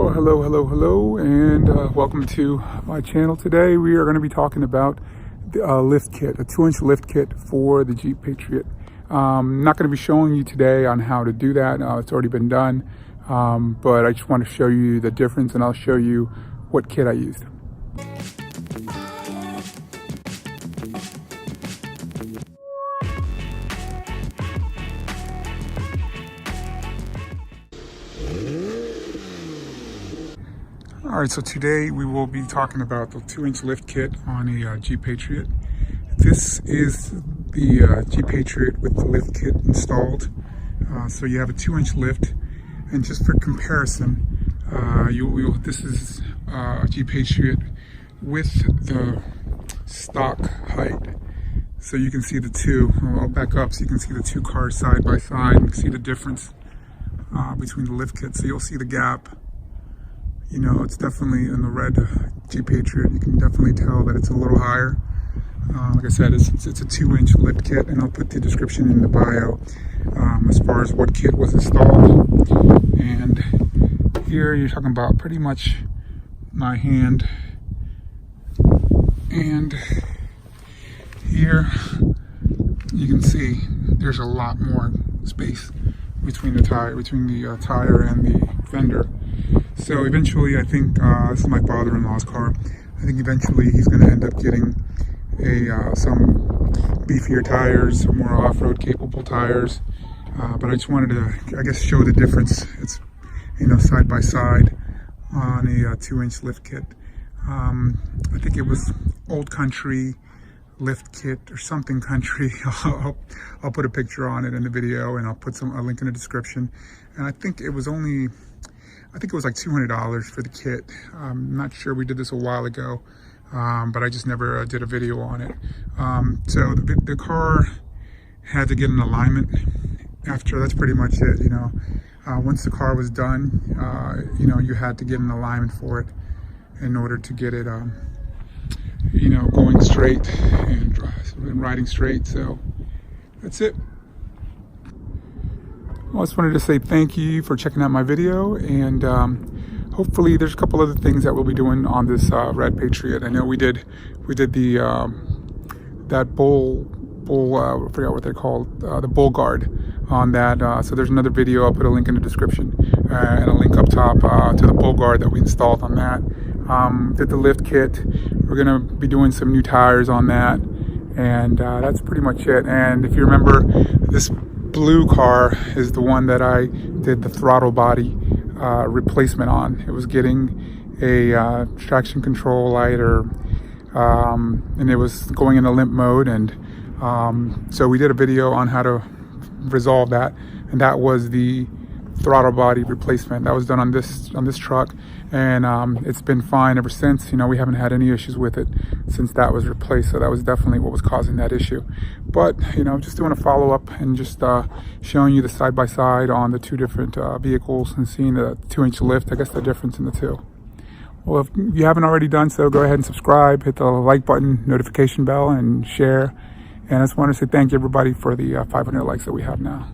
Well, hello, and welcome to my channel. Today we are going to be talking about the lift kit, a 2-inch lift kit for the Jeep Patriot. I'm not going to be showing you today on how to do that. It's already been done, but I just want to show you the difference, and I'll show you what kit I used. All right, so today we will be talking about the 2-inch lift kit on a Jeep Patriot. This is the Jeep Patriot with the lift kit installed. So you have a 2-inch lift, and just for comparison, this is a Jeep Patriot with the stock height. So you can see the two. I'll back up so you can see the two cars side by side and see the difference between the lift kit. So you'll see the gap. You know, it's definitely in the red Jeep Patriot. You can definitely tell that it's a little higher. Like I said, it's a 2-inch lift kit, and I'll put the description in the bio as far as what kit was installed. And here you're talking about pretty much my hand. And here you can see there's a lot more space between the tire and the fender. So eventually, I think this is my father-in-law's car. I think eventually he's going to end up getting some beefier tires, some more off-road capable tires. But I just wanted to, I guess, show the difference. It's, you know, side by side on a 2-inch lift kit. I think it was Old Country lift kit or something country. I'll put a picture on it in the video, and I'll put a link in the description. And I think it was like $200 for the kit. I'm not sure, we did this a while ago, but I just never did a video on it. So the car had to get in alignment after. That's pretty much it, you know. Once the car was done, you know, you had to get in alignment for it in order to get it, you know, going straight and riding straight. So that's it. I just wanted to say thank you for checking out my video, and hopefully there's a couple other things that we'll be doing on this red Patriot. I know we did the that bull I forgot what they're called, the bull guard on that. So there's another video. I'll put a link in the description and a link up top to the bull guard that we installed on that. Did the lift kit. We're gonna be doing some new tires on that, and that's pretty much it. And if you remember, this blue car is the one that I did the throttle body replacement on. It was getting a traction control light, and it was going into limp mode, and so we did a video on how to resolve that, and that was the throttle body replacement. That was done on this truck, and it's been fine ever since. You know, we haven't had any issues with it since that was replaced. So that was definitely what was causing that issue. But, you know, just doing a follow-up and just showing you the side-by-side on the two different vehicles and seeing the 2-inch lift, I guess the difference in the two. Well, if you haven't already done so, go ahead and subscribe, hit the like button, notification bell, and share. And I just want to say thank you, everybody, for the 500 likes that we have now.